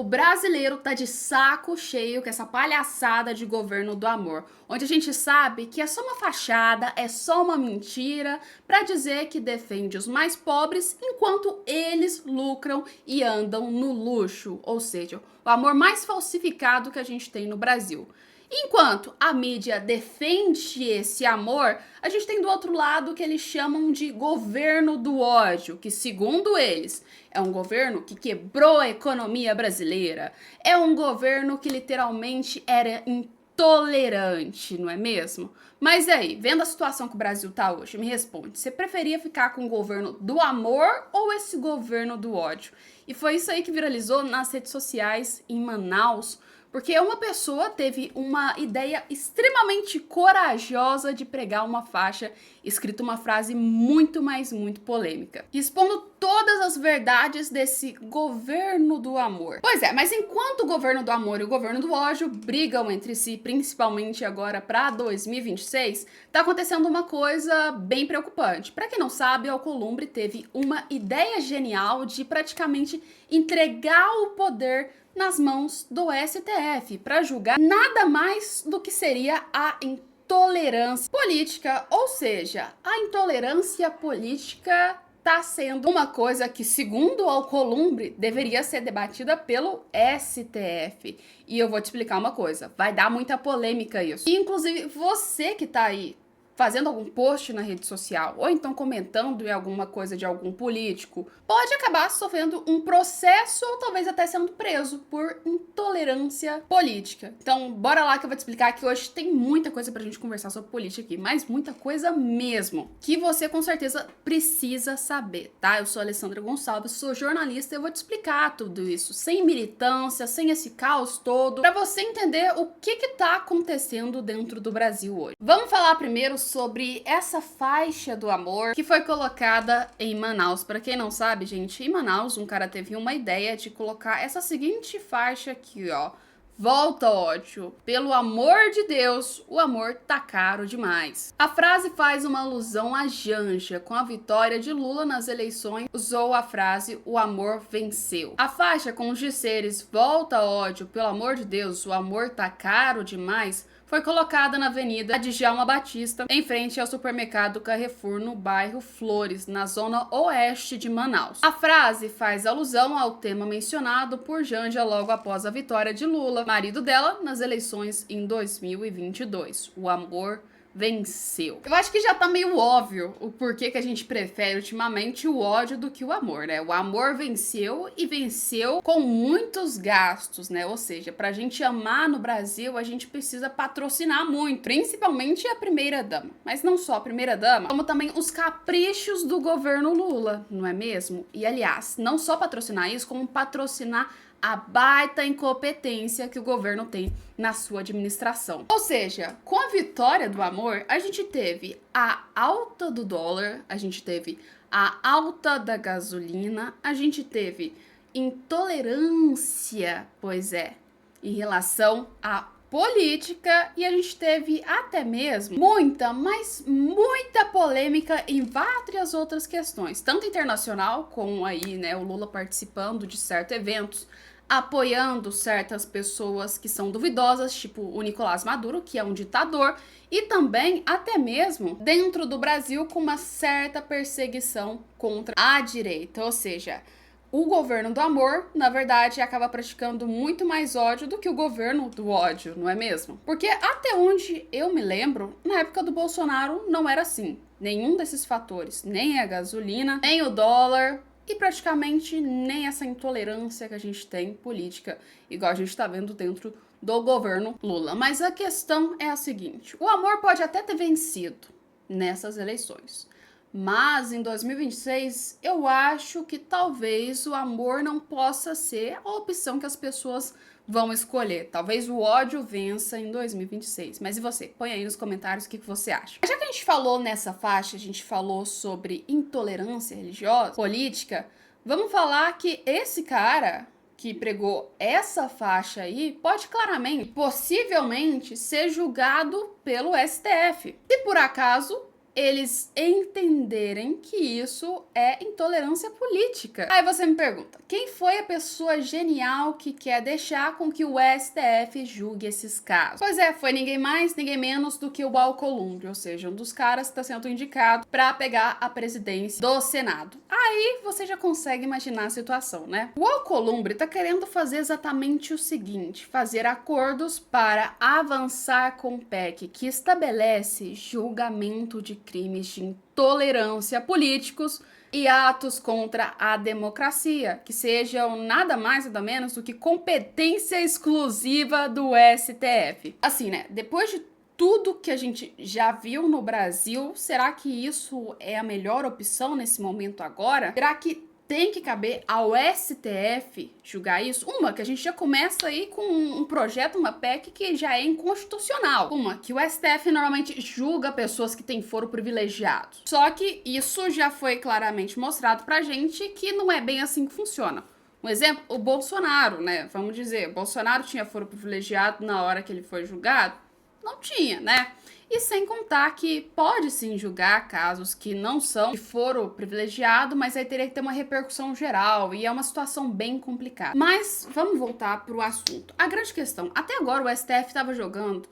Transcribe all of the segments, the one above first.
O brasileiro tá de saco cheio com essa palhaçada de governo do amor, onde a gente sabe que é só uma fachada, é só uma mentira para dizer que defende os mais pobres enquanto eles lucram e andam no luxo, ou seja, o amor mais falsificado que a gente tem no Brasil. Enquanto a mídia defende esse amor, a gente tem do outro lado o que eles chamam de governo do ódio, que segundo eles é um governo que quebrou a economia brasileira, é um governo que literalmente era intolerante, não é mesmo? Mas aí, vendo a situação que o Brasil tá hoje, me responde, você preferia ficar com o governo do amor ou esse governo do ódio? E foi isso aí que viralizou nas redes sociais em Manaus, porque uma pessoa teve uma ideia extremamente corajosa de pregar uma faixa escrito uma frase muito, mas muito polêmica, expondo todas as verdades desse governo do amor. Pois é, mas enquanto o governo do amor e o governo do ódio brigam entre si, principalmente agora para 2026, tá acontecendo uma coisa bem preocupante. Para quem não sabe, Alcolumbre teve uma ideia genial de praticamente entregar o poder nas mãos do STF para julgar nada mais do que seria a intolerância política, ou seja, a intolerância política tá sendo uma coisa que, segundo o Alcolumbre, deveria ser debatida pelo STF. E eu vou te explicar uma coisa, vai dar muita polêmica isso. E, inclusive, você que tá aí fazendo algum post na rede social, ou então comentando em alguma coisa de algum político, pode acabar sofrendo um processo ou talvez até sendo preso por intolerância política. Então, bora lá que eu vou te explicar que hoje tem muita coisa pra gente conversar sobre política aqui, mas muita coisa mesmo, que você com certeza precisa saber, tá? Eu sou a Alessandra Gonçalves, sou jornalista e eu vou te explicar tudo isso, sem militância, sem esse caos todo, pra você entender o que tá acontecendo dentro do Brasil hoje. Vamos falar primeiro sobre essa faixa do amor que foi colocada em Manaus. Para quem não sabe, gente, em Manaus um cara teve uma ideia de colocar essa seguinte faixa aqui, ó. Volta, ódio. Pelo amor de Deus, o amor tá caro demais. A frase faz uma alusão à Janja. Com a vitória de Lula nas eleições, usou a frase o amor venceu. A faixa com os dizeres volta, ódio, pelo amor de Deus, o amor tá caro demais, foi colocada na Avenida Djalma Batista, em frente ao supermercado Carrefour, no bairro Flores, na zona oeste de Manaus. A frase faz alusão ao tema mencionado por Janja logo após a vitória de Lula, marido dela, nas eleições em 2022. O amor venceu. Eu acho que já tá meio óbvio o porquê que a gente prefere ultimamente o ódio do que o amor, né? O amor venceu e venceu com muitos gastos, né? Ou seja, pra gente amar no Brasil, a gente precisa patrocinar muito, principalmente a primeira-dama. Mas não só a primeira-dama, como também os caprichos do governo Lula, não é mesmo? E aliás, não só patrocinar isso, como patrocinar a baita incompetência que o governo tem na sua administração. Ou seja, com a vitória do amor, a gente teve a alta do dólar, a gente teve a alta da gasolina, a gente teve intolerância, pois é, em relação à política, e a gente teve até mesmo muita, mas muita polêmica em várias outras questões, tanto internacional, como aí, né, o Lula participando de certos eventos, apoiando certas pessoas que são duvidosas, tipo o Nicolás Maduro, que é um ditador, e também até mesmo dentro do Brasil com uma certa perseguição contra a direita, ou seja, o governo do amor, na verdade, acaba praticando muito mais ódio do que o governo do ódio, não é mesmo? Porque até onde eu me lembro, na época do Bolsonaro não era assim. Nenhum desses fatores, nem a gasolina, nem o dólar, e praticamente nem essa intolerância que a gente tem política, igual a gente tá vendo dentro do governo Lula. Mas a questão é a seguinte, o amor pode até ter vencido nessas eleições, mas em 2026 eu acho que talvez o amor não possa ser a opção que as pessoas vão escolher. Talvez o ódio vença em 2026. Mas e você? Põe aí nos comentários o que você acha. Já que a gente falou nessa faixa, a gente falou sobre intolerância religiosa, política, vamos falar que esse cara que pregou essa faixa aí pode claramente, possivelmente, ser julgado pelo STF. Se por acaso eles entenderem que isso é intolerância política. Aí você me pergunta, quem foi a pessoa genial que quer deixar com que o STF julgue esses casos? Pois é, foi ninguém mais, ninguém menos do que o Alcolumbre, ou seja, um dos caras que está sendo indicado para pegar a presidência do Senado. Aí você já consegue imaginar a situação, né? O Alcolumbre tá querendo fazer exatamente o seguinte, fazer acordos para avançar com o PEC, que estabelece julgamento de crimes de intolerância políticos e atos contra a democracia, que sejam nada mais nada menos do que competência exclusiva do STF. Assim, né? Depois de tudo que a gente já viu no Brasil, será que isso é a melhor opção nesse momento agora? Será que tem que caber ao STF julgar isso? Uma, que a gente já começa aí com um projeto, uma PEC que já é inconstitucional. Uma, que o STF normalmente julga pessoas que têm foro privilegiado. Só que isso já foi claramente mostrado pra gente que não é bem assim que funciona. Um exemplo, o Bolsonaro, né? Vamos dizer, o Bolsonaro tinha foro privilegiado na hora que ele foi julgado? Não tinha, né? E sem contar que pode sim julgar casos que não são de foro privilegiado, mas aí teria que ter uma repercussão geral e é uma situação bem complicada. Mas vamos voltar para o assunto. A grande questão, até agora o STF estava jogando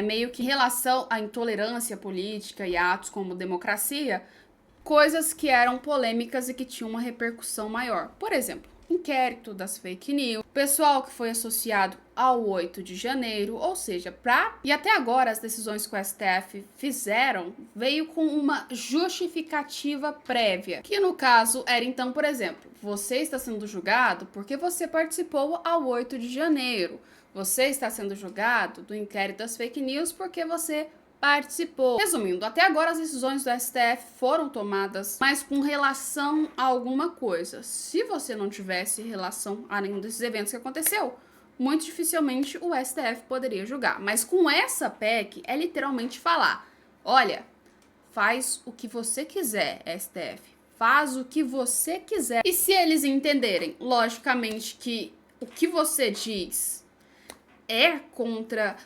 meio que em relação à intolerância política e atos como democracia, coisas que eram polêmicas e que tinham uma repercussão maior. Por exemplo, inquérito das fake news, pessoal que foi associado ao 8 de janeiro, ou seja, e até agora as decisões que o STF fizeram veio com uma justificativa prévia, que no caso era então, por exemplo, você está sendo julgado porque você participou ao 8 de janeiro, você está sendo julgado do inquérito das fake news porque você participou. Resumindo, até agora as decisões do STF foram tomadas, mas com relação a alguma coisa. Se você não tivesse relação a nenhum desses eventos que aconteceu, muito dificilmente o STF poderia julgar. Mas com essa PEC é literalmente falar: olha, faz o que você quiser, STF. Faz o que você quiser. E se eles entenderem, logicamente, que o que você diz é contra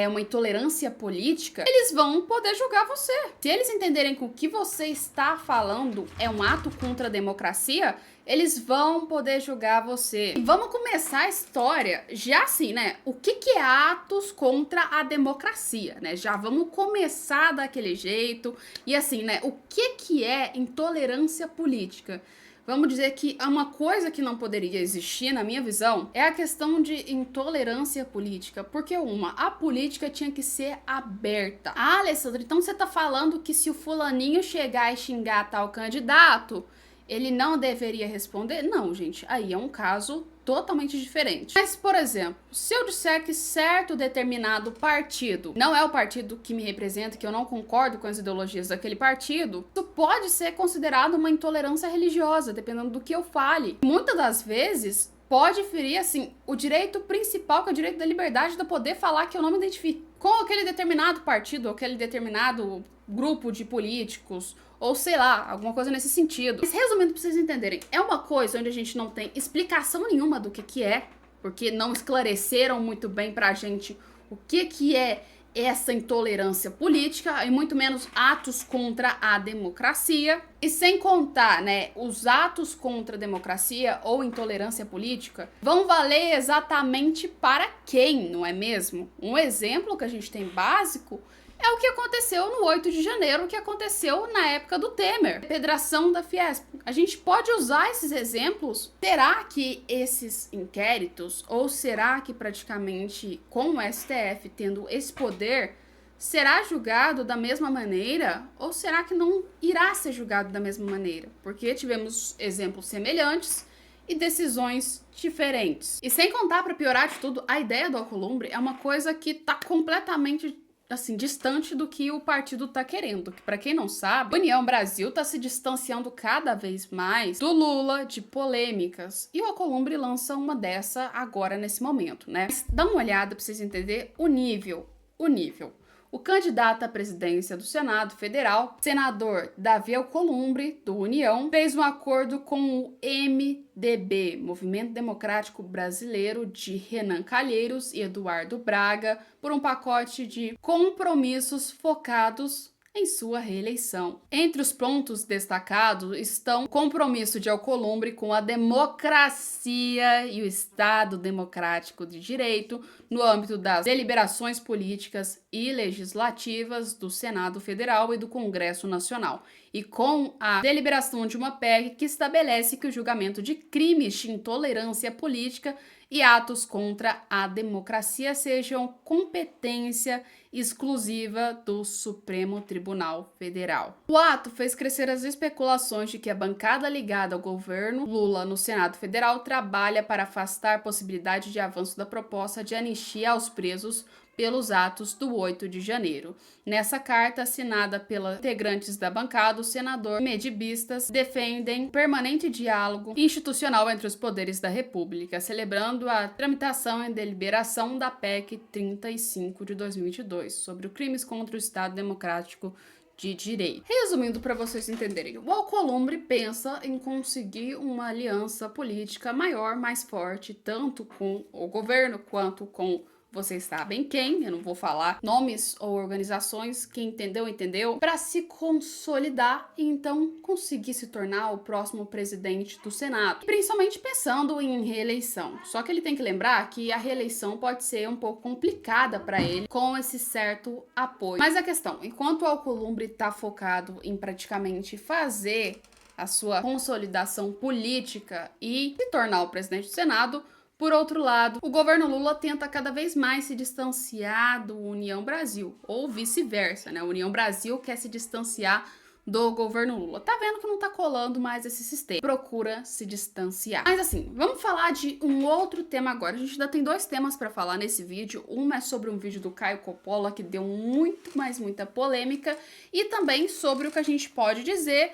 uma intolerância política, eles vão poder julgar você. Se eles entenderem que o que você está falando é um ato contra a democracia, eles vão poder julgar você. E vamos começar a história já assim, né? O que é atos contra a democracia, né? Já vamos começar daquele jeito. E assim, né? O que é intolerância política? Vamos dizer que uma coisa que não poderia existir, na minha visão, é a questão de intolerância política. Porque a política tinha que ser aberta. Ah, Alessandra, então você tá falando que se o fulaninho chegar e xingar tal candidato, ele não deveria responder? Não, gente, aí é um caso totalmente diferente. Mas, por exemplo, se eu disser que certo determinado partido não é o partido que me representa, que eu não concordo com as ideologias daquele partido, isso pode ser considerado uma intolerância religiosa, dependendo do que eu fale. Muitas das vezes pode ferir, assim, o direito principal, que é o direito da liberdade de eu poder falar que eu não me identifico com aquele determinado partido, aquele determinado grupo de políticos, ou sei lá, alguma coisa nesse sentido. Mas resumindo, pra vocês entenderem, é uma coisa onde a gente não tem explicação nenhuma do que é, porque não esclareceram muito bem pra gente o que é essa intolerância política e muito menos atos contra a democracia. E sem contar, né, os atos contra a democracia ou intolerância política vão valer exatamente para quem, não é mesmo? Um exemplo que a gente tem básico é o que aconteceu no 8 de janeiro, o que aconteceu na época do Temer, pedração da Fiesp. A gente pode usar esses exemplos? Será que esses inquéritos, ou será que praticamente com o STF tendo esse poder, será julgado da mesma maneira? Ou será que não irá ser julgado da mesma maneira? Porque tivemos exemplos semelhantes e decisões diferentes. E sem contar, para piorar de tudo, a ideia do Alcolumbre é uma coisa que tá completamente assim, distante do que o partido tá querendo. Que para quem não sabe, a União Brasil tá se distanciando cada vez mais do Lula, de polêmicas. E o Alcolumbre lança uma dessa agora, nesse momento, né? Mas dá uma olhada pra vocês entenderem o nível. O candidato à presidência do Senado Federal, senador Davi Alcolumbre, do União, fez um acordo com o MDB, Movimento Democrático Brasileiro, de Renan Calheiros e Eduardo Braga, por um pacote de compromissos focados em sua reeleição. Entre os pontos destacados estão o compromisso de Alcolumbre com a democracia e o Estado democrático de direito no âmbito das deliberações políticas e legislativas do Senado Federal e do Congresso Nacional, e com a deliberação de uma PEC que estabelece que o julgamento de crimes de intolerância política e atos contra a democracia sejam competência exclusiva do Supremo Tribunal Federal. O ato fez crescer as especulações de que a bancada ligada ao governo Lula no Senado Federal trabalha para afastar a possibilidade de avanço da proposta de anistia aos presos pelos atos do 8 de janeiro. Nessa carta, assinada pelos integrantes da bancada, os senadores medibistas defendem permanente diálogo institucional entre os poderes da República, celebrando a tramitação e deliberação da PEC 35 de 2022, sobre crimes contra o Estado Democrático de Direito. Resumindo, para vocês entenderem, o Alcolumbre pensa em conseguir uma aliança política maior, mais forte, tanto com o governo quanto com vocês sabem quem, eu não vou falar nomes ou organizações, quem entendeu, entendeu, para se consolidar e então conseguir se tornar o próximo presidente do Senado, principalmente pensando em reeleição. Só que ele tem que lembrar que a reeleição pode ser um pouco complicada para ele com esse certo apoio. Mas a questão, enquanto o Alcolumbre está focado em praticamente fazer a sua consolidação política e se tornar o presidente do Senado, por outro lado, o governo Lula tenta cada vez mais se distanciar do União Brasil, ou vice-versa, né? A União Brasil quer se distanciar do governo Lula. Tá vendo que não tá colando mais esse sistema. Procura se distanciar. Mas assim, vamos falar de um outro tema agora. A gente ainda tem dois temas para falar nesse vídeo. Um é sobre um vídeo do Caio Coppola, que deu muita polêmica, e também sobre o que a gente pode dizer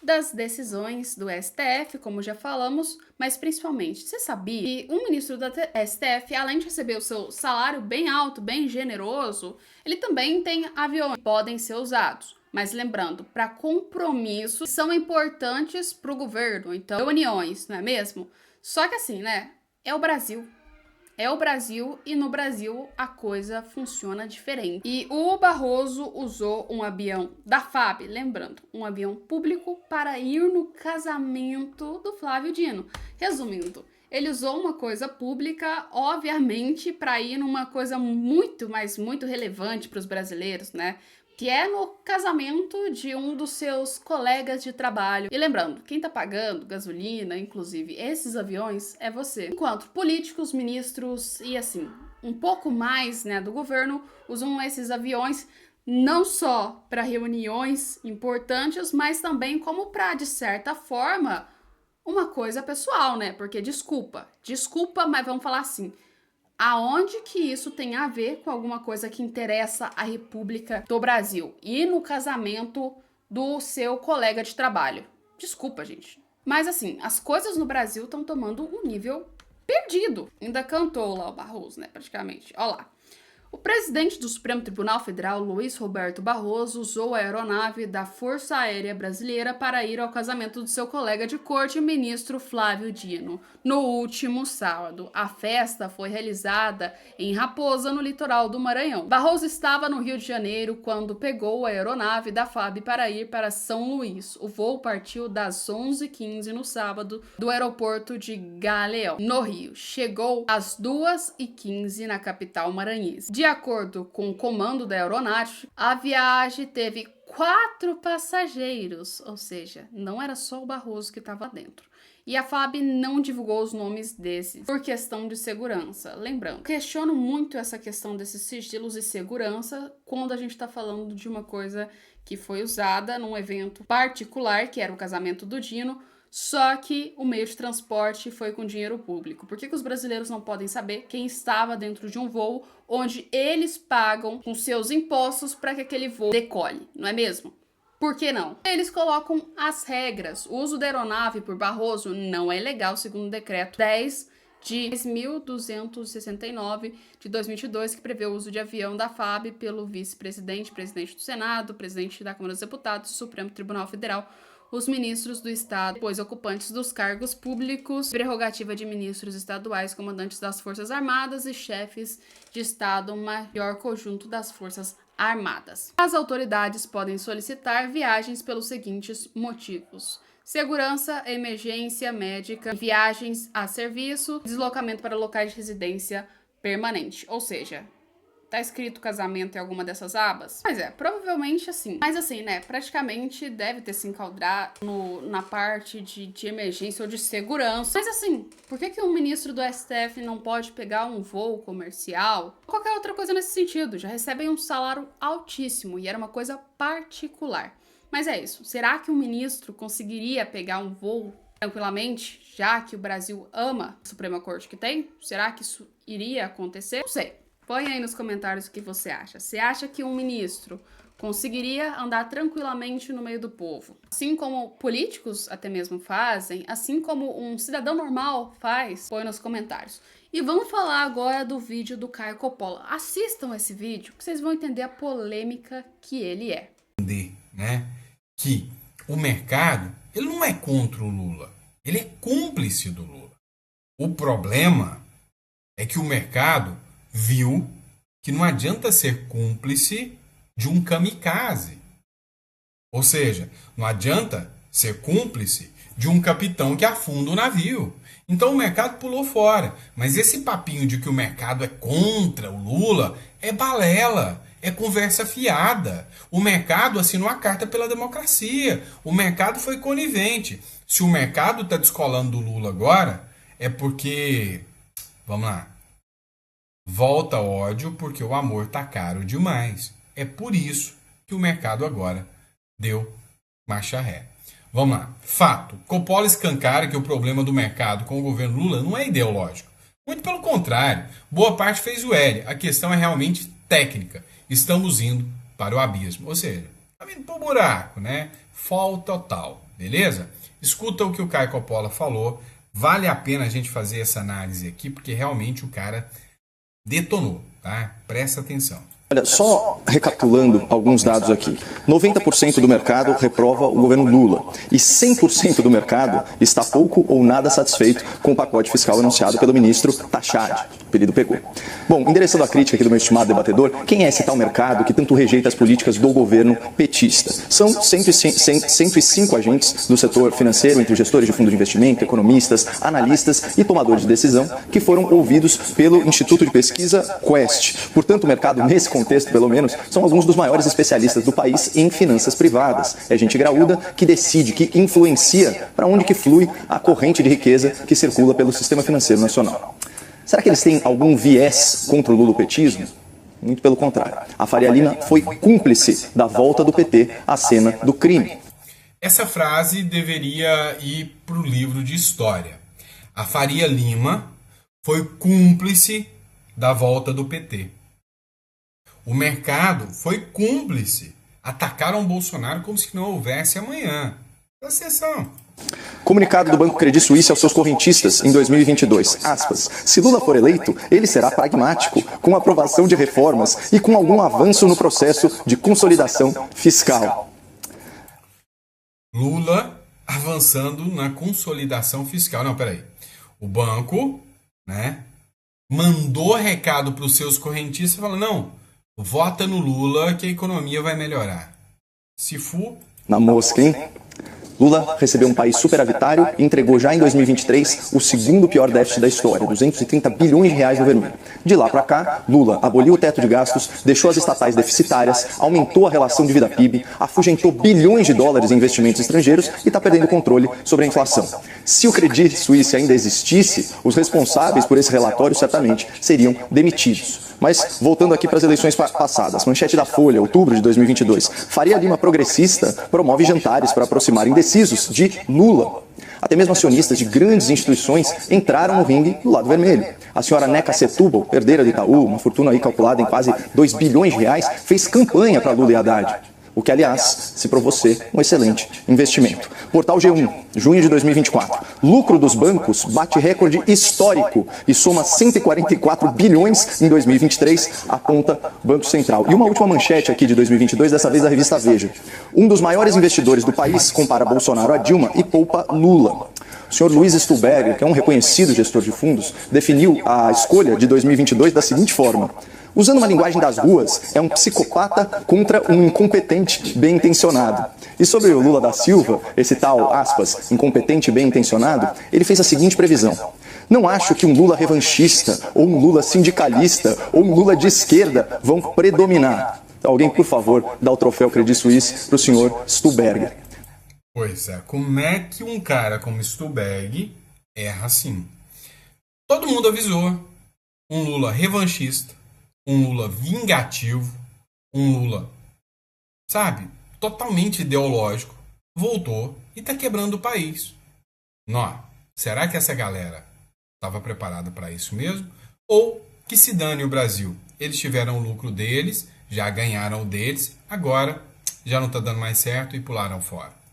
das decisões do STF, como já falamos, mas principalmente, você sabia que um ministro da STF, além de receber o seu salário bem alto, bem generoso, ele também tem aviões que podem ser usados. Mas lembrando, para compromissos que são importantes para o governo, então, reuniões, não é mesmo? Só que assim, né, é o Brasil. É o Brasil e no Brasil a coisa funciona diferente. E o Barroso usou um avião da FAB, lembrando, um avião público para ir no casamento do Flávio Dino. Resumindo, ele usou uma coisa pública, obviamente, para ir numa coisa muito, mas muito relevante para os brasileiros, né? Que é no casamento de um dos seus colegas de trabalho. E lembrando, quem tá pagando gasolina, inclusive esses aviões, é você. Enquanto políticos, ministros e assim, um pouco mais, né, do governo, usam esses aviões não só para reuniões importantes, mas também como para, de certa forma, uma coisa pessoal, né? Porque desculpa, mas vamos falar assim, aonde que isso tem a ver com alguma coisa que interessa a República do Brasil e no casamento do seu colega de trabalho? Desculpa, gente. Mas assim, as coisas no Brasil estão tomando um nível perdido. Ainda cantou lá o Barroso, né, praticamente. Olha lá. O presidente do Supremo Tribunal Federal, Luiz Roberto Barroso, usou a aeronave da Força Aérea Brasileira para ir ao casamento do seu colega de corte, o ministro Flávio Dino. No último sábado, a festa foi realizada em Raposa, no litoral do Maranhão. Barroso estava no Rio de Janeiro quando pegou a aeronave da FAB para ir para São Luís. O voo partiu das 11h15 no sábado do aeroporto de Galeão, no Rio. Chegou às 2h15 na capital maranhense. De acordo com o comando da aeronáutica, a viagem teve 4 passageiros, ou seja, não era só o Barroso que estava dentro. E a FAB não divulgou os nomes desses por questão de segurança. Lembrando, questiono muito essa questão desses sigilos de segurança quando a gente está falando de uma coisa que foi usada num evento particular, que era o casamento do Dino, só que o meio de transporte foi com dinheiro público. Por que os brasileiros não podem saber quem estava dentro de um voo onde eles pagam com seus impostos para que aquele voo decole, não é mesmo? Por que não? Eles colocam as regras. O uso da aeronave por Barroso não é legal, segundo o decreto 10 de 10.269 de 2022, que prevê o uso de avião da FAB pelo vice-presidente, presidente do Senado, presidente da Câmara dos Deputados, Supremo Tribunal Federal, os ministros do Estado, depois ocupantes dos cargos públicos, prerrogativa de ministros estaduais, comandantes das Forças Armadas e chefes de Estado-Maior Conjunto das Forças armadas. As autoridades podem solicitar viagens pelos seguintes motivos: segurança, emergência médica, viagens a serviço, deslocamento para locais de residência permanente. Ou seja, tá escrito casamento em alguma dessas abas? Mas provavelmente assim. Mas assim, né, praticamente deve ter se enquadrado na parte de emergência ou de segurança. Mas assim, por que um ministro do STF não pode pegar um voo comercial? Ou qualquer outra coisa nesse sentido. Já recebem um salário altíssimo e era uma coisa particular. Mas é isso. Será que um ministro conseguiria pegar um voo tranquilamente, já que o Brasil ama a Suprema Corte que tem? Será que isso iria acontecer? Não sei. Põe aí nos comentários o que você acha. Você acha que um ministro conseguiria andar tranquilamente no meio do povo? Assim como políticos até mesmo fazem, assim como um cidadão normal faz? Põe nos comentários. E vamos falar agora do vídeo do Caio Coppola. Assistam esse vídeo que vocês vão entender a polêmica que ele é. Né? Que o mercado, ele não é contra o Lula. Ele é cúmplice do Lula. O problema é que o mercado viu que não adianta ser cúmplice de um kamikaze. Ou seja, não adianta ser cúmplice de um capitão que afunda o navio. Então o mercado pulou fora. Mas esse papinho de que o mercado é contra o Lula é balela, é conversa fiada. O mercado assinou a carta pela democracia. O mercado foi conivente. Se o mercado está descolando do Lula agora, é porque, vamos lá, volta ódio porque o amor tá caro demais. É por isso que o mercado agora deu marcha ré. Vamos lá. Fato. Coppola escancara que o problema do mercado com o governo Lula não é ideológico. Muito pelo contrário. Boa parte fez o L. A questão é realmente técnica. Estamos indo para o abismo. Ou seja, tá vindo pro buraco, né? Fall total. Beleza? Escuta o que o Caio Coppola falou. Vale a pena a gente fazer essa análise aqui, porque realmente o cara detonou, tá? Presta atenção. Olha, só recapitulando alguns dados aqui. 90% do mercado reprova o governo Lula e 100% do mercado está pouco ou nada satisfeito com o pacote fiscal anunciado pelo ministro Tachad. O apelido pegou. Bom, endereçando a crítica aqui do meu estimado debatedor, quem é esse tal mercado que tanto rejeita as políticas do governo petista? São 105 agentes do setor financeiro, entre gestores de fundo de investimento, economistas, analistas e tomadores de decisão, que foram ouvidos pelo Instituto de Pesquisa Quest. Portanto, o mercado, nesse contexto, pelo menos, são alguns dos maiores especialistas do país em finanças privadas. É gente graúda que decide, que influencia para onde que flui a corrente de riqueza que circula pelo sistema financeiro nacional. Será que eles têm algum viés contra o lulopetismo? Muito pelo contrário. A Faria Lima foi cúmplice da volta do PT à cena do crime. Essa frase deveria ir para o livro de história. A Faria Lima foi cúmplice da volta do PT. O mercado foi cúmplice. Atacaram Bolsonaro como se não houvesse amanhã. Presta atenção. Comunicado do Banco Credit Suisse aos seus correntistas em 2022, aspas, se Lula for eleito, ele será pragmático, com aprovação de reformas e com algum avanço no processo de consolidação fiscal. Lula avançando na consolidação fiscal. Não, peraí. O banco, né, mandou recado para os seus correntistas e falou, não, vota no Lula que a economia vai melhorar. Se for... Na mosca, hein? Lula recebeu um país superavitário e entregou já em 2023 o segundo pior déficit da história, 230 bilhões de reais no vermelho. De lá para cá, Lula aboliu o teto de gastos, deixou as estatais deficitárias, aumentou a relação dívida PIB, afugentou bilhões de dólares em investimentos estrangeiros e está perdendo o controle sobre a inflação. Se o Credit Suisse ainda existisse, os responsáveis por esse relatório certamente seriam demitidos. Mas, voltando aqui para as eleições passadas, manchete da Folha, outubro de 2022, Faria Lima progressista promove jantares para aproximar indecisos de Lula. Até mesmo acionistas de grandes instituições entraram no ringue do lado vermelho. A senhora Neca Setúbal, herdeira do Itaú, uma fortuna aí calculada em quase 2 bilhões de reais, fez campanha para Lula e Haddad. O que, aliás, se provou ser um excelente investimento. Portal G1, junho de 2024. Lucro dos bancos bate recorde histórico e soma 144 bilhões em 2023, aponta Banco Central. E uma última manchete aqui de 2022, dessa vez da revista Veja. Um dos maiores investidores do país compara Bolsonaro a Dilma e poupa Lula. O senhor Luiz Stuhlberger, que é um reconhecido gestor de fundos, definiu a escolha de 2022 da seguinte forma. Usando uma linguagem das ruas, é um psicopata contra um incompetente bem-intencionado. E sobre o Lula da Silva, esse tal, aspas, incompetente bem-intencionado, ele fez a seguinte previsão. Não acho que um Lula revanchista, ou um Lula sindicalista, ou um Lula de esquerda vão predominar. Alguém, por favor, dá o troféu Credit Suisse para o senhor Stuberger. Pois é, como é que um cara como Stuberger erra assim? Todo mundo avisou. Um Lula revanchista, um Lula vingativo, um Lula, sabe, totalmente ideológico, voltou e está quebrando o país. Nó, será que essa galera estava preparada para isso mesmo? Ou que se dane o Brasil? Eles tiveram o lucro deles, já ganharam o deles, agora já não está dando mais certo e pularam fora.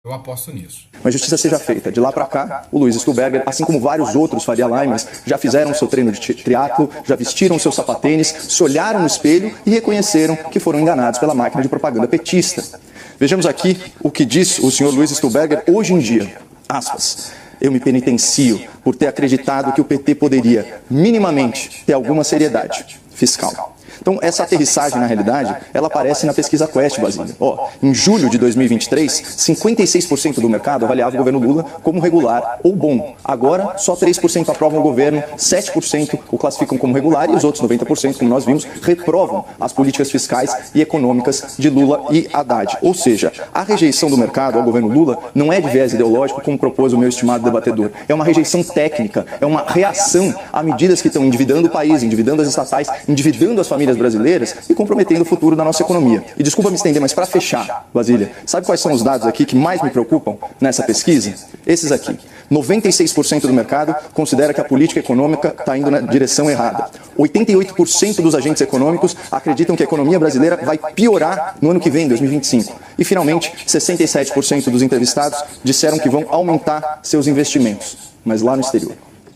Eu aposto nisso. Mas justiça seja feita. De lá para cá, o Luiz Stuberger, assim como vários outros Faria Limers, já fizeram seu treino de triatlo, já vestiram seus sapatênis, se olharam no espelho e reconheceram que foram enganados pela máquina de propaganda petista. Vejamos aqui o que diz o senhor Luiz Stuberger hoje em dia. Aspas. Eu me penitencio por ter acreditado que o PT poderia, minimamente, ter alguma seriedade fiscal. Então, essa aterrissagem, na realidade, ela aparece na pesquisa Quest, Basílio. Em julho de 2023, 56% do mercado avaliava o governo Lula como regular ou bom. Agora, só 3% aprovam o governo, 7% o classificam como regular e os outros 90%, como nós vimos, reprovam as políticas fiscais e econômicas de Lula e Haddad. Ou seja, a rejeição do mercado ao governo Lula não é de viés ideológico, como propôs o meu estimado debatedor. É uma rejeição técnica, é uma reação a medidas que estão endividando o país, endividando as estatais, endividando as famílias brasileiras e comprometendo o futuro da nossa economia. E desculpa me estender, mas para fechar, Basília, sabe quais são os dados aqui que mais me preocupam nessa pesquisa? Esses aqui. 96% do mercado considera que a política econômica está indo na direção errada. 88% dos agentes econômicos acreditam que a economia brasileira vai piorar no ano que vem, 2025. E, finalmente, 67% dos entrevistados disseram que vão aumentar seus investimentos, mas lá no exterior.